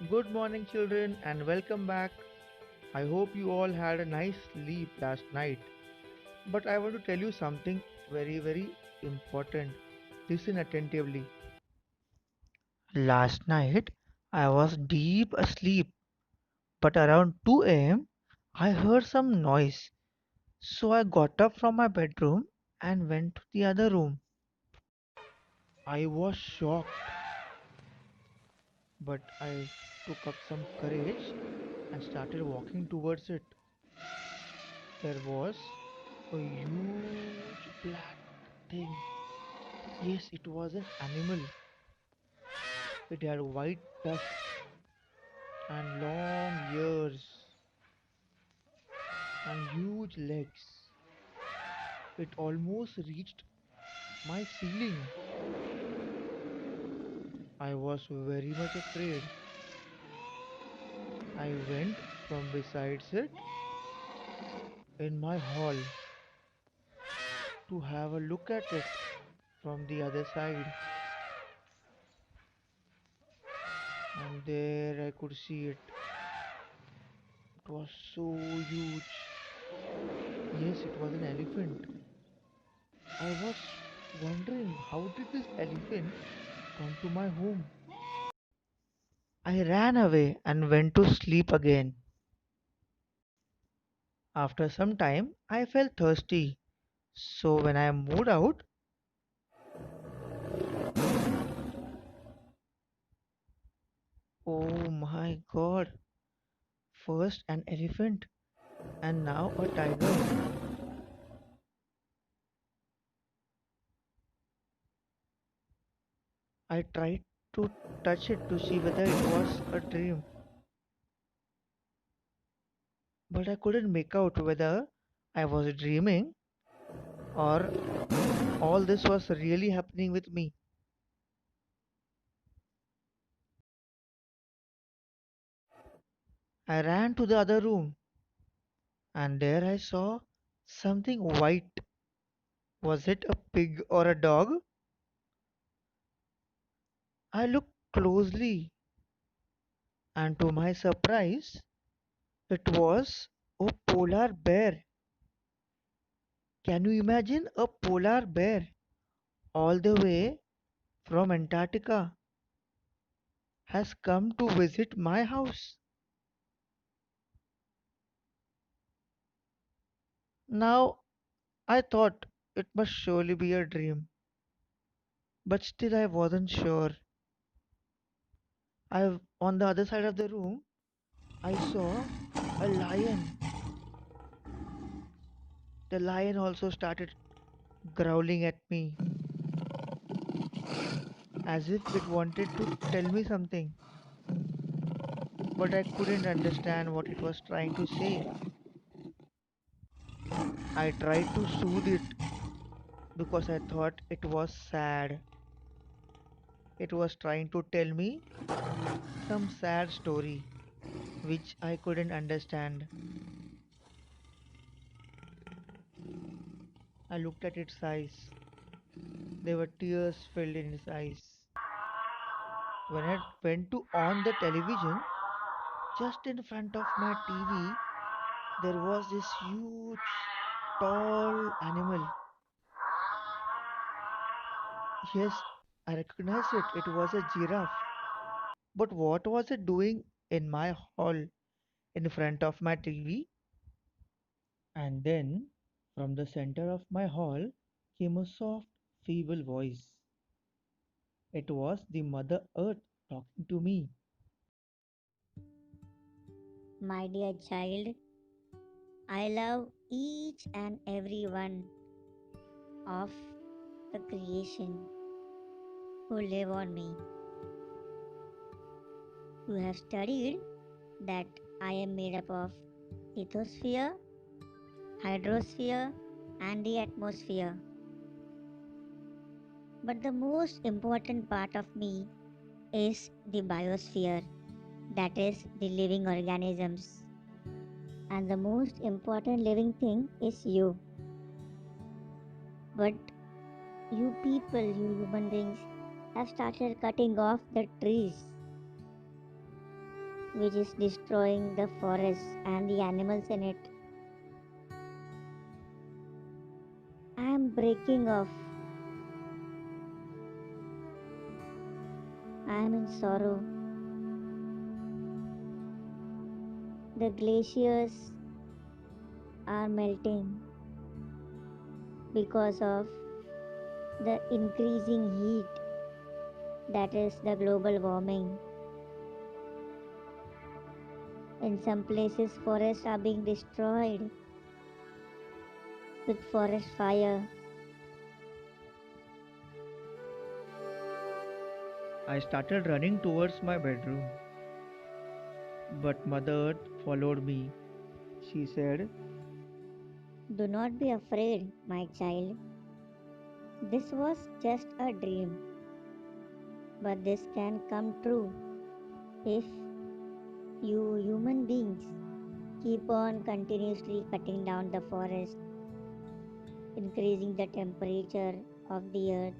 Good morning, children, and welcome back. I hope you all had a nice sleep last night. But I want to tell you something very important. Listen attentively. Last night, I was deep asleep, but around 2 a.m., I heard some noise. So I got up from my bedroom and went to the other room. I was shocked, but I took up some courage and started walking towards it. There was a huge black thing. Yes, it was an animal. It had white tusk and long ears and huge legs. It almost reached my ceiling. I was very much afraid. I went from beside it in my hall to have a look at it from the other side, and there I could see it. It was so huge. Yes, it was an elephant. I was wondering how did this elephant come to my home? I ran away and went to sleep again. After some time, I felt thirsty. So when I moved out, oh my god, first an elephant and now a tiger. I tried to touch it to see whether it was a dream, but I couldn't make out whether I was dreaming or all this was really happening with me. I ran to the other room and there I saw something white. Was it a pig or a dog? I looked closely and to my surprise, it was a polar bear. Can you imagine a polar bear all the way from Antarctica has come to visit my house? Now I thought it must surely be a dream, but still I wasn't sure. On the other side of the room, I saw a lion. The lion also started growling at me as if it wanted to tell me something, but I couldn't understand what it was trying to say. I tried to soothe it because I thought it was sad. It was trying to tell me some sad story which I couldn't understand. I looked at its eyes. There were tears filled in its eyes. When I went to on the television, just in front of my TV, there was this huge, tall animal. Yes, I recognized it. It was a giraffe. But what was it doing in my hall in front of my TV? And then, from the center of my hall, came a soft, feeble voice. It was the Mother Earth talking to me. My dear child, I love each and every one of the creation who live on me. You have studied that I am made up of lithosphere, hydrosphere, and the atmosphere. But the most important part of me is the biosphere, that is, the living organisms. And the most important living thing is you. But you people, you human beings, have started cutting off the trees. which is destroying the forest and the animals in it. I am breaking off. I am in sorrow. The glaciers are melting because of the increasing heat, that is the global warming. In some places, forests are being destroyed with forest fire. I started running towards my bedroom, but Mother Earth followed me. She said, Do not be afraid, my child. This was just a dream, but this can come true if you human beings keep on continuously cutting down the forest, increasing the temperature of the earth.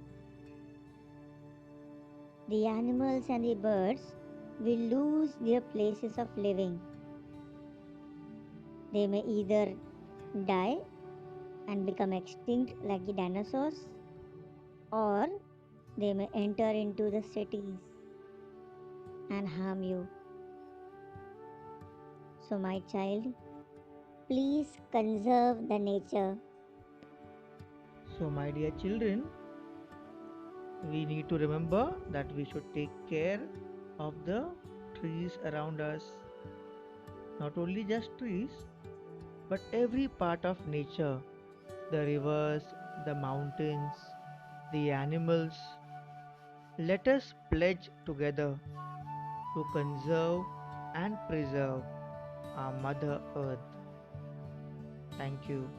The animals and the birds will lose their places of living. They may either die and become extinct like the dinosaurs, or they may enter into the cities and harm you. So, my child, please conserve the nature. So, my dear children, we need to remember that we should take care of the trees around us. Not only just trees, but every part of nature, the rivers, the mountains, the animals. Let us pledge together to conserve and preserve our Mother Earth. Thank you.